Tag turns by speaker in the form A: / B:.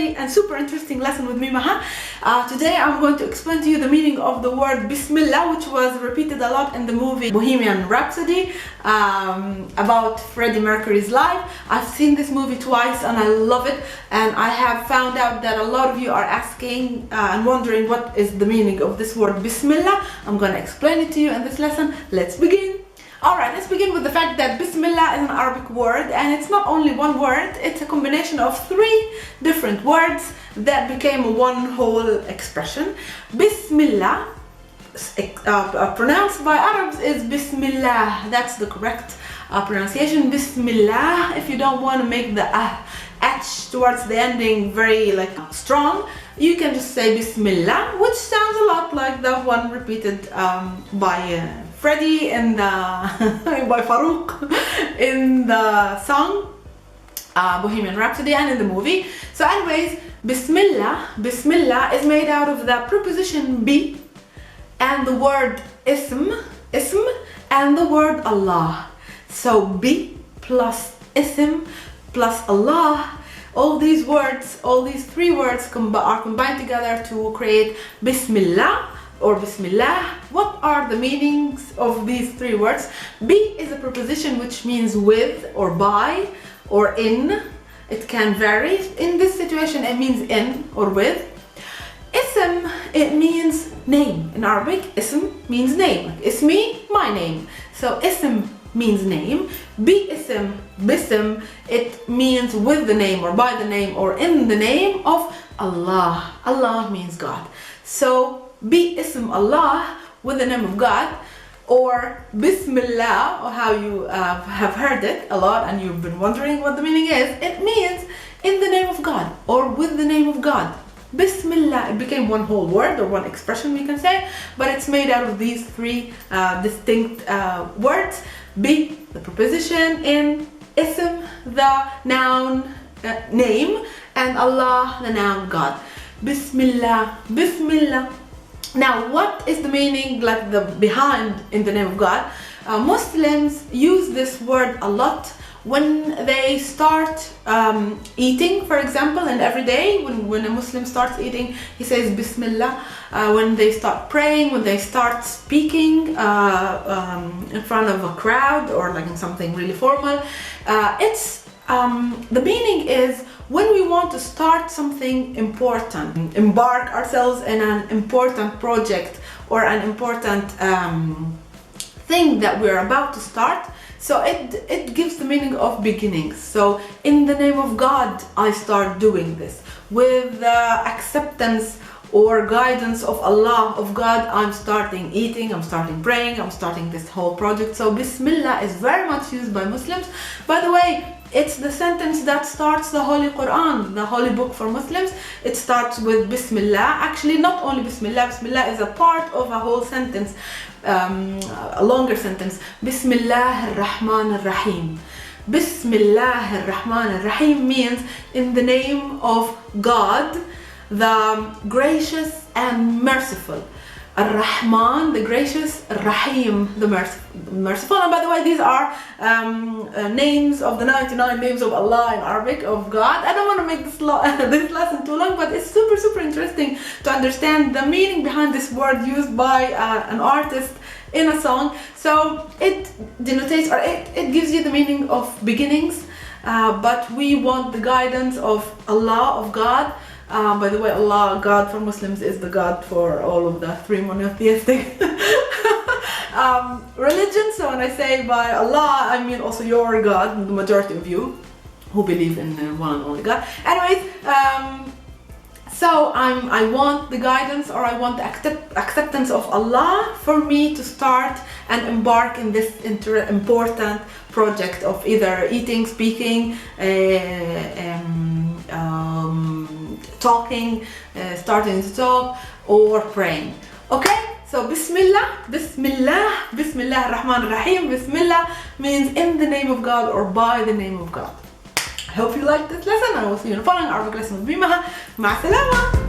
A: very and super interesting lesson with me, Maha. Today I'm going to explain to you the meaning of the word Bismillah, which was repeated a lot in the movie Bohemian Rhapsody, about Freddy Mercury's life. I've seen this movie twice and I love it, and I have found out that a lot of you are asking and wondering what is the meaning of this word Bismillah. I'm going to explain it to you in this lesson. Let's begin. Alright, let's begin with the fact that Bismillah is an Arabic word, and it's not only one word, it's a combination of 3 different words that became one whole expression. Bismillah, pronounced by Arabs, is Bismillah. That's the correct pronunciation, Bismillah. If you don't want to make the H towards the ending very strong, you can just say Bismillah, which sounds a lot like the one repeated by Freddy and by Farouk in the song Bohemian Rhapsody and in the movie. So anyways, Bismillah is made out of the preposition bi and the word ism and the word Allah. So bi plus ism plus Allah, all these words, all these 3 words are combined together to create Bismillah or Bismillah. What are the meanings of these 3 words? Bi is a preposition which means with or by or in. It can vary. In this situation it means in or with. Ism, it means name. In Arabic, ism means name. Ismi, my name. So ism means name. Bi ism, bism, it means with the name or by the name or in the name of Allah. Allah means God. So Bi ism Allah, with the name of God, or Bismillah, or how you have heard it a lot and you've been wondering what the meaning is, it means in the name of God or with the name of God. Bismillah, it became one whole word or one expression we can say, but it's made out of these 3 distinct words. Bi, the preposition, in, ism, the noun, name, and Allah, the noun God. Bismillah, Bismillah. Now, what is the meaning, behind in the name of God? Muslims use this word a lot when they start eating, for example, and every day when a Muslim starts eating, he says Bismillah. When they start praying, when they start speaking in front of a crowd or in something really formal, the meaning is when we want to start something important, embark ourselves in an important project or an important thing that we're about to start. So it gives the meaning of beginnings. So in the name of God, I start doing this. With the acceptance or guidance of Allah, of God, I'm starting eating, I'm starting praying, I'm starting this whole project. So Bismillah is very much used by Muslims. By the way, it's the sentence that starts the Holy Qur'an, the holy book for Muslims. It starts with Bismillah. Actually, not only Bismillah, Bismillah is a part of a whole sentence, a longer sentence. Bismillah ar-Rahman ar-Rahim. Bismillah ar-Rahman ar-Rahim means in the name of God, the gracious and merciful. Ar-Rahman, the gracious, Ar-Rahim, the merciful. And by the way, these are names of the 99 names of Allah in Arabic, of God. I don't want to make this lesson too long, but it's super interesting to understand the meaning behind this word used by an artist in a song. So it denotates, or it gives you the meaning of beginnings, but we want the guidance of Allah, of God. By the way, Allah, God for Muslims, is the God for all of the 3 monotheistic religions. So when I say by Allah, I mean also your God, the majority of you who believe in one and only God. Anyways, so I want the guidance, or I want the acceptance of Allah for me to start and embark in this important project of either eating, speaking, talking, starting to talk, or praying. Okay, so Bismillah, Bismillah, Bismillah ar-Rahman ar-Rahim. Bismillah means in the name of God or by the name of God. I hope you liked this lesson. I will see you in the following Arabic lesson with me, Maha. Ma salama.